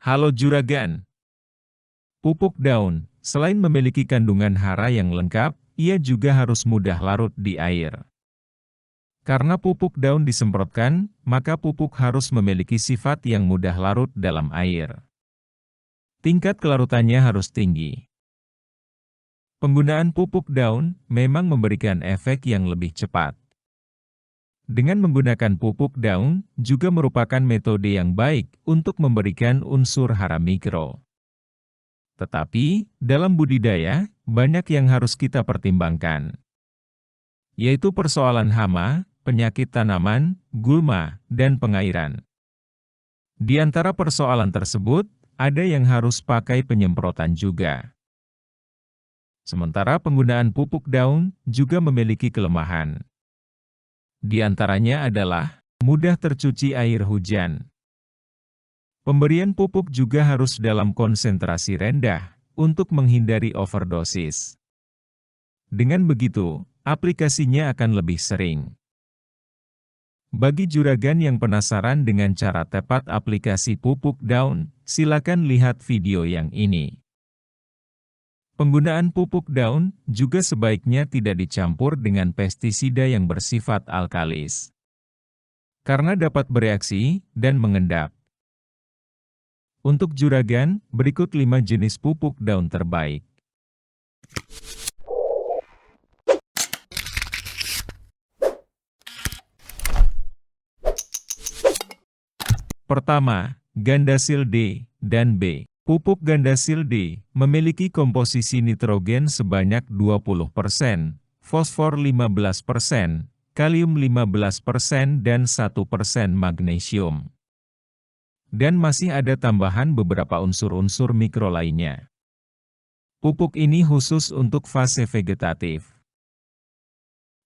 Halo Juragan. Pupuk daun, selain memiliki kandungan hara yang lengkap, ia juga harus mudah larut di air. Karena pupuk daun disemprotkan, maka pupuk harus memiliki sifat yang mudah larut dalam air. Tingkat kelarutannya harus tinggi. Penggunaan pupuk daun memang memberikan efek yang lebih cepat. Dengan menggunakan pupuk daun, juga merupakan metode yang baik untuk memberikan unsur hara mikro. Tetapi, dalam budidaya, banyak yang harus kita pertimbangkan, yaitu persoalan hama, penyakit tanaman, gulma, dan pengairan. Di antara persoalan tersebut, ada yang harus pakai penyemprotan juga. Sementara penggunaan pupuk daun juga memiliki kelemahan. Di antaranya adalah mudah tercuci air hujan. Pemberian pupuk juga harus dalam konsentrasi rendah untuk menghindari overdosis. Dengan begitu, aplikasinya akan lebih sering. Bagi juragan yang penasaran dengan cara tepat aplikasi pupuk daun, silakan lihat video yang ini. Penggunaan pupuk daun juga sebaiknya tidak dicampur dengan pestisida yang bersifat alkalis, karena dapat bereaksi dan mengendap. Untuk juragan, berikut 5 jenis pupuk daun terbaik. Pertama, Gandasil D dan B. Pupuk Gandasil D memiliki komposisi nitrogen sebanyak 20%, fosfor 15%, kalium 15% dan 1% magnesium. Dan masih ada tambahan beberapa unsur-unsur mikro lainnya. Pupuk ini khusus untuk fase vegetatif.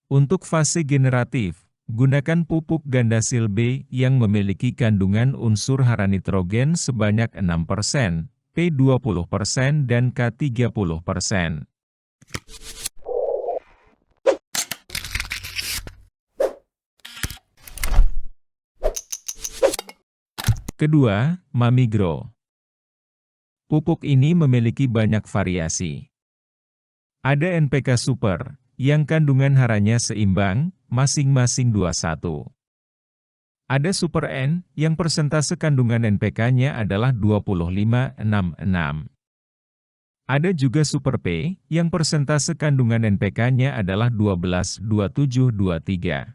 Untuk fase generatif, gunakan pupuk Gandasil B yang memiliki kandungan unsur hara nitrogen sebanyak 6%, P 20% dan K 30%. Kedua, Mamigro. Pupuk ini memiliki banyak variasi. Ada NPK Super, yang kandungan haranya seimbang, masing-masing 21. Ada Super N, yang persentase kandungan NPK-nya adalah 25,66. Ada juga Super P, yang persentase kandungan NPK-nya adalah 12,2723.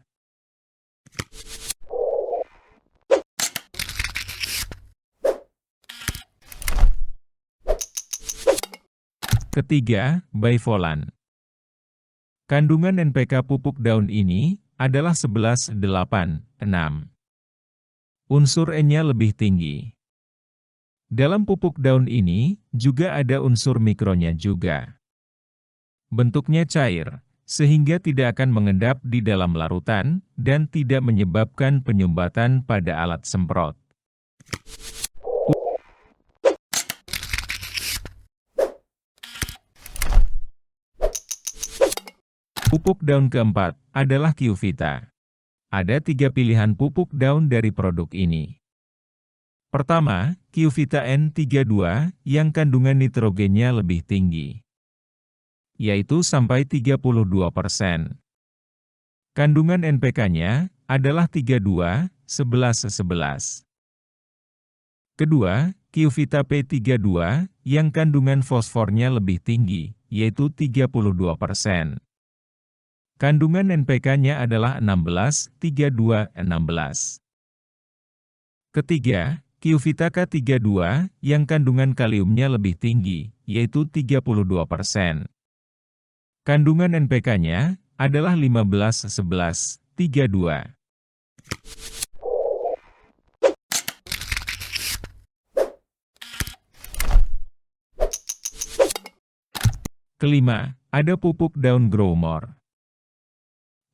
Ketiga, Bivolan. Kandungan NPK pupuk daun ini adalah 11,86. Unsur N-nya lebih tinggi. Dalam pupuk daun ini, juga ada unsur mikronya juga. Bentuknya cair, sehingga tidak akan mengendap di dalam larutan, dan tidak menyebabkan penyumbatan pada alat semprot. Pupuk daun keempat adalah Kyuvita. Ada 3 pilihan pupuk daun dari produk ini. Pertama, Kyuvita N32 yang kandungan nitrogennya lebih tinggi, yaitu sampai 32%. Kandungan NPK-nya adalah 32,11,11. Kedua, Kyuvita P32 yang kandungan fosfornya lebih tinggi, yaitu 32%. Kandungan NPK-nya adalah 16,32,16. Ketiga, Kyuvita K32 yang kandungan kaliumnya lebih tinggi, yaitu 32%. Kandungan NPK-nya adalah 15,11,32. Kelima, ada pupuk daun Growmore.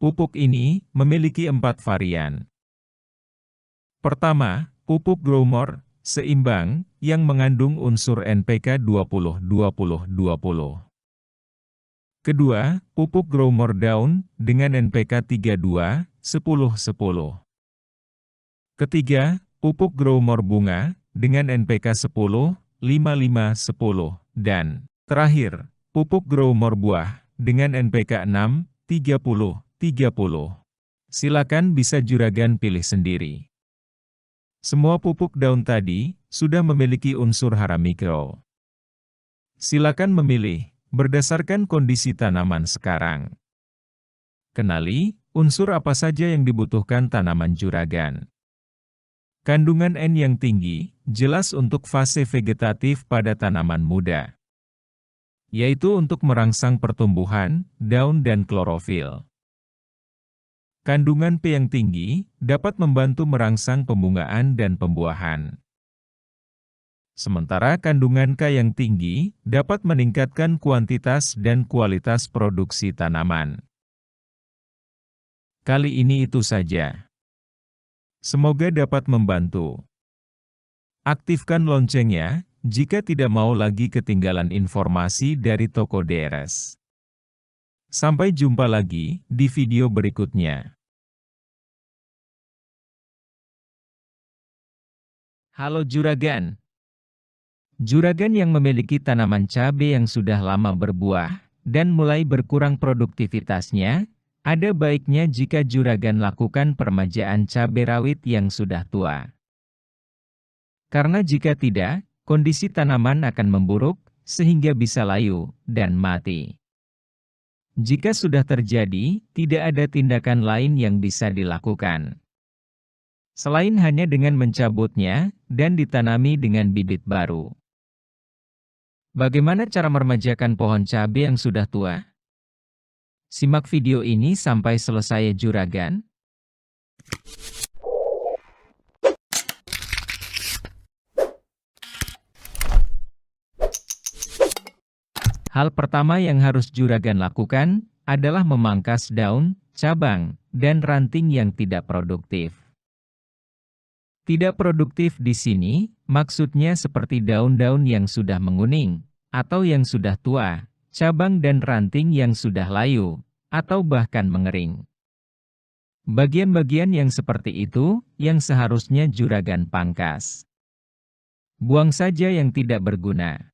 Pupuk ini memiliki 4 varian. Pertama, pupuk Growmore seimbang yang mengandung unsur NPK 20-20-20. Kedua, pupuk Growmore daun dengan NPK 32-10-10. Ketiga, pupuk Growmore bunga dengan NPK 10, 55, 10, dan terakhir, pupuk Growmore buah dengan NPK 6, 30, 30. Silakan bisa juragan pilih sendiri. Semua pupuk daun tadi sudah memiliki unsur hara mikro. Silakan memilih berdasarkan kondisi tanaman sekarang. Kenali unsur apa saja yang dibutuhkan tanaman juragan. Kandungan N yang tinggi jelas untuk fase vegetatif pada tanaman muda, yaitu untuk merangsang pertumbuhan daun dan klorofil. Kandungan P yang tinggi dapat membantu merangsang pembungaan dan pembuahan. Sementara kandungan K yang tinggi dapat meningkatkan kuantitas dan kualitas produksi tanaman. Kali ini itu saja. Semoga dapat membantu. Aktifkan loncengnya jika tidak mau lagi ketinggalan informasi dari Toko deres. Sampai jumpa lagi di video berikutnya. Halo juragan. Juragan yang memiliki tanaman cabai yang sudah lama berbuah dan mulai berkurang produktivitasnya, ada baiknya jika juragan lakukan permajaan cabai rawit yang sudah tua. Karena jika tidak, kondisi tanaman akan memburuk sehingga bisa layu dan mati. Jika sudah terjadi, tidak ada tindakan lain yang bisa dilakukan selain hanya dengan mencabutnya dan ditanami dengan bibit baru. Bagaimana cara meremajakan pohon cabai yang sudah tua? Simak video ini sampai selesai juragan. Hal pertama yang harus juragan lakukan adalah memangkas daun, cabang, dan ranting yang tidak produktif. Tidak produktif di sini, maksudnya seperti daun-daun yang sudah menguning, atau yang sudah tua, cabang dan ranting yang sudah layu, atau bahkan mengering. Bagian-bagian yang seperti itu, yang seharusnya juragan pangkas. Buang saja yang tidak berguna.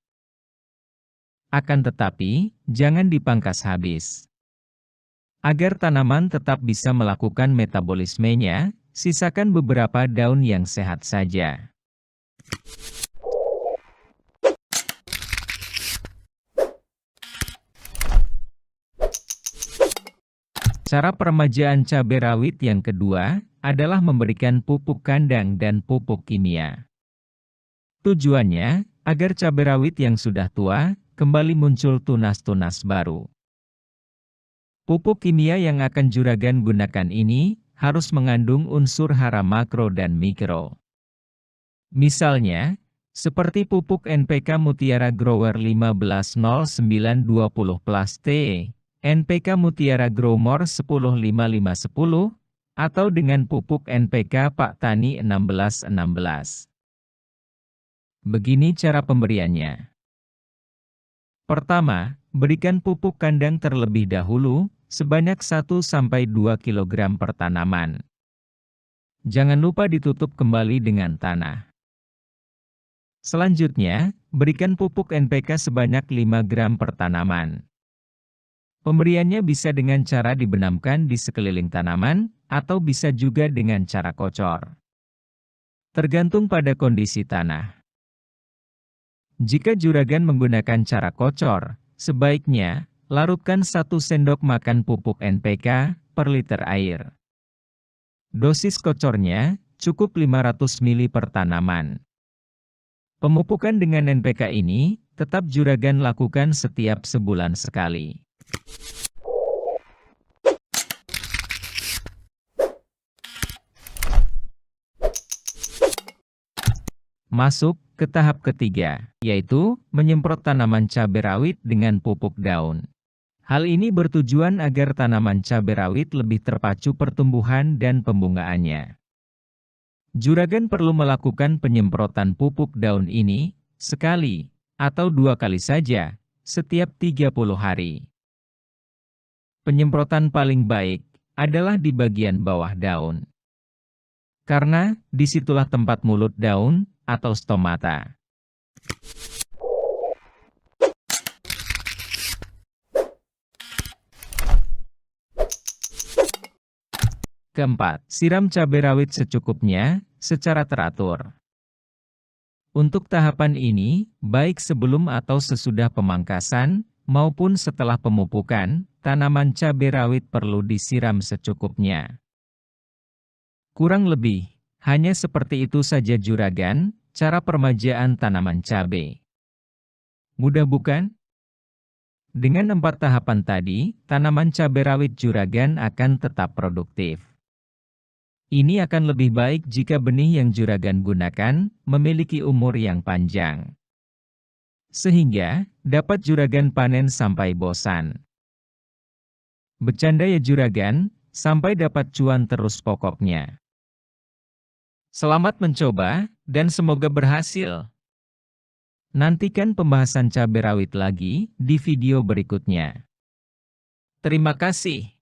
Akan tetapi, jangan dipangkas habis. Agar tanaman tetap bisa melakukan metabolismenya, sisakan beberapa daun yang sehat saja. Cara peremajaan cabai rawit yang kedua adalah memberikan pupuk kandang dan pupuk kimia. Tujuannya, agar cabai rawit yang sudah tua kembali muncul tunas-tunas baru. Pupuk kimia yang akan juragan gunakan ini harus mengandung unsur hara makro dan mikro. Misalnya, seperti pupuk NPK Mutiara Grower 150920+T, NPK Mutiara Growmore 105510, atau dengan pupuk NPK Pak Tani 1616. Begini cara pemberiannya. Pertama, berikan pupuk kandang terlebih dahulu, sebanyak 1-2 kg per tanaman. Jangan lupa ditutup kembali dengan tanah. Selanjutnya, berikan pupuk NPK sebanyak 5 gram per tanaman. Pemberiannya bisa dengan cara dibenamkan di sekeliling tanaman, atau bisa juga dengan cara kocor. Tergantung pada kondisi tanah. Jika juragan menggunakan cara kocor, sebaiknya larutkan 1 sendok makan pupuk NPK per liter air. Dosis kocornya cukup 500 ml per tanaman. Pemupukan dengan NPK ini tetap juragan lakukan setiap sebulan sekali. Masuk ke tahap ketiga, yaitu menyemprot tanaman cabai rawit dengan pupuk daun. Hal ini bertujuan agar tanaman cabai rawit lebih terpacu pertumbuhan dan pembungaannya. Juragan perlu melakukan penyemprotan pupuk daun ini sekali atau 2 kali saja setiap 30 hari. Penyemprotan paling baik adalah di bagian bawah daun. Karena disitulah tempat mulut daun atau stomata. Keempat, siram cabai rawit secukupnya, secara teratur. Untuk tahapan ini, baik sebelum atau sesudah pemangkasan, maupun setelah pemupukan, tanaman cabai rawit perlu disiram secukupnya. Kurang lebih, hanya seperti itu saja juragan, cara permajaan tanaman cabai. Mudah bukan? Dengan 4 tahapan tadi, tanaman cabai rawit juragan akan tetap produktif. Ini akan lebih baik jika benih yang juragan gunakan memiliki umur yang panjang. Sehingga, dapat juragan panen sampai bosan. Bercanda ya juragan, sampai dapat cuan terus pokoknya. Selamat mencoba, dan semoga berhasil. Nantikan pembahasan cabai rawit lagi di video berikutnya. Terima kasih.